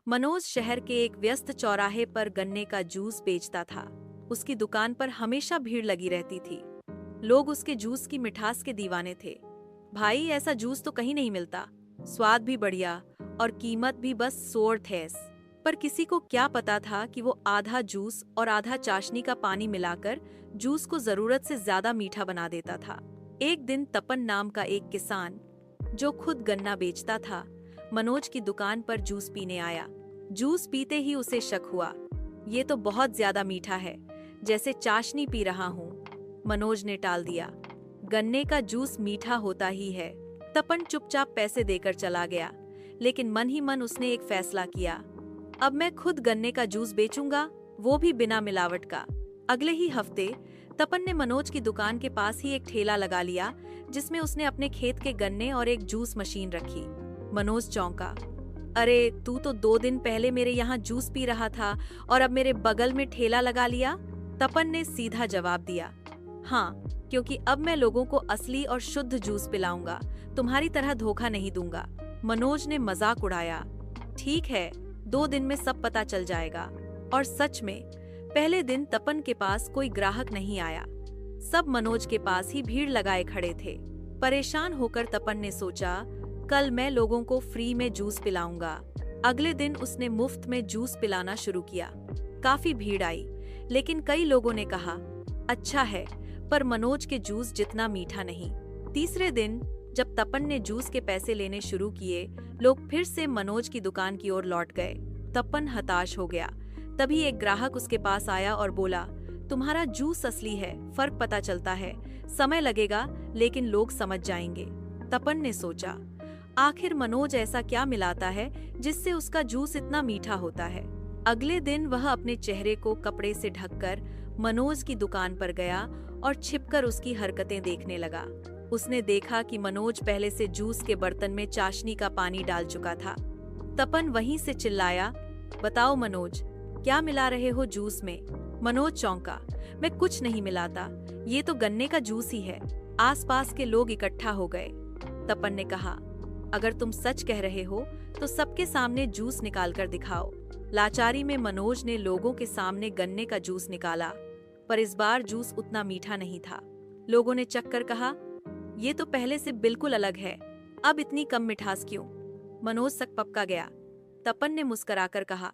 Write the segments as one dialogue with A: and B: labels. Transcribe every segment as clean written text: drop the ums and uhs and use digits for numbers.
A: मनोज शहर के एक व्यस्त चौराहे पर गन्ने का जूस बेचता था। उसकी दुकान पर हमेशा भीड़ लगी रहती थी। लोग उसके जूस की मिठास के दीवाने थे। भाई, ऐसा जूस तो कहीं नहीं मिलता। स्वाद भी बढ़िया और कीमत भी बस 100 थैस। पर किसी को क्या पता था कि वो आधा जूस और आधा चाशनी का पानी मिलाकर जूस को जरूरत से ज्यादा मीठा बना देता था। एक दिन तपन नाम का एक किसान, जो खुद गन्ना बेचता था, मनोज की दुकान पर जूस पीने आया। जूस पीते ही उसे शक हुआ। ये तो बहुत ज्यादा मीठा है, जैसे चाशनी पी रहा हूँ। मनोज ने टाल दिया। गन्ने का जूस मीठा होता ही है। तपन चुपचाप पैसे देकर चला गया, लेकिन मन ही मन उसने एक फैसला किया। अब मैं खुद गन्ने का जूस बेचूंगा, वो भी बिना मिलावट का। अगले ही हफ्ते तपन ने मनोज की दुकान के पास ही एक ठेला लगा लिया, जिसमें उसने अपने खेत के गन्ने और एक जूस मशीन रखी। मनोज चौंका। अरे, तू तो 2 दिन पहले मेरे यहाँ जूस पी रहा था और अब मेरे बगल में ठेला लगा लिया। तपन ने सीधा जवाब दिया, हाँ, क्योंकि अब मैं लोगों को असली और शुद्ध जूस पिलाऊंगा, तुम्हारी तरह धोखा नहीं दूंगा। मनोज ने मजाक उड़ाया। ठीक है, 2 दिन में सब पता चल जाएगा। और सच में पहले दिन तपन के पास कोई ग्राहक नहीं आया। सब मनोज के पास ही भीड़ लगाए खड़े थे। परेशान होकर तपन ने सोचा, कल मैं लोगों को फ्री में जूस पिलाऊंगा। अगले दिन उसने मुफ्त में जूस पिलाना शुरू किया। काफी भीड़ आई, लेकिन कई लोगों ने कहा, अच्छा है, पर मनोज के जूस जितना मीठा नहीं। तीसरे दिन जब तपन ने जूस के पैसे लेने शुरू किए, लोग फिर से मनोज की दुकान की ओर लौट गए। तपन हताश हो गया। तभी एक ग्राहक उसके पास आया और बोला, तुम्हारा जूस असली है, फर्क पता चलता है। समय लगेगा, लेकिन लोग समझ जाएंगे। तपन ने सोचा, आखिर मनोज ऐसा क्या मिलाता है जिससे उसका जूस इतना मीठा होता है। अगले दिन वह अपने चेहरे को कपड़े से ढककर मनोज की दुकान पर गया और छिपकर उसकी हरकतें देखने लगा। उसने देखा कि मनोज पहले से जूस के बर्तन में चाशनी का पानी डाल चुका था। तपन वहीं से चिल्लाया, बताओ मनोज, क्या मिला रहे हो जूस में? मनोज चौंका। मैं कुछ नहीं मिलाता, ये तो गन्ने का जूस ही है। आसपास के लोग इकट्ठा हो गए। तपन ने कहा, अगर तुम सच कह रहे हो तो सबके सामने जूस निकाल कर दिखाओ। लाचारी में मनोज ने लोगों के सामने गन्ने का जूस निकाला, पर इस बार जूस उतना मीठा नहीं था। लोगों ने चक्कर कहा, ये तो पहले से बिल्कुल अलग है, अब इतनी कम मिठास क्यों? मनोज सकपका गया। तपन ने मुस्कुराकर कहा,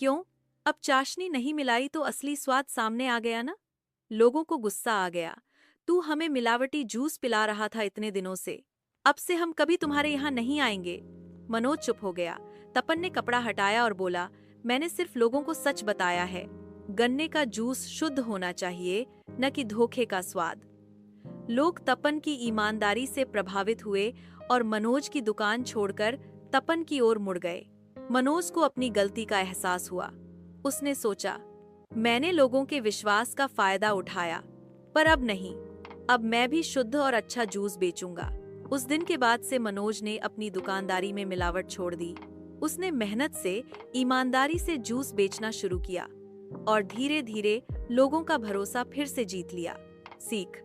A: क्यों? अब चाशनी नहीं मिलाई तो असली स्वाद सामने आ गया ना? लोगों को गुस्सा आ गया। तू हमें मिलावटी जूस पिला रहा था इतने दिनों से, अब से हम कभी तुम्हारे यहाँ नहीं आएंगे। मनोज चुप हो गया। तपन ने कपड़ा हटाया और बोला, मैंने सिर्फ लोगों को सच बताया है। गन्ने का जूस शुद्ध होना चाहिए, न कि धोखे का स्वाद। लोग तपन की ईमानदारी से प्रभावित हुए और मनोज की दुकान छोड़कर तपन की ओर मुड़ गए। मनोज को अपनी गलती का एहसास हुआ। उसने सोचा, मैंने लोगों के विश्वास का फायदा उठाया, पर अब नहीं। अब मैं भी शुद्ध और अच्छा जूस बेचूंगा। उस दिन के बाद से मनोज ने अपनी दुकानदारी में मिलावट छोड़ दी। उसने मेहनत से, ईमानदारी से जूस बेचना शुरू किया और धीरे धीरे लोगों का भरोसा फिर से जीत लिया। सीख,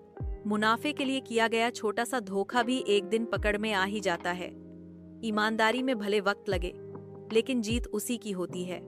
A: मुनाफे के लिए किया गया छोटा सा धोखा भी एक दिन पकड़ में आ ही जाता है। ईमानदारी में भले वक्त लगे, लेकिन जीत उसी की होती है।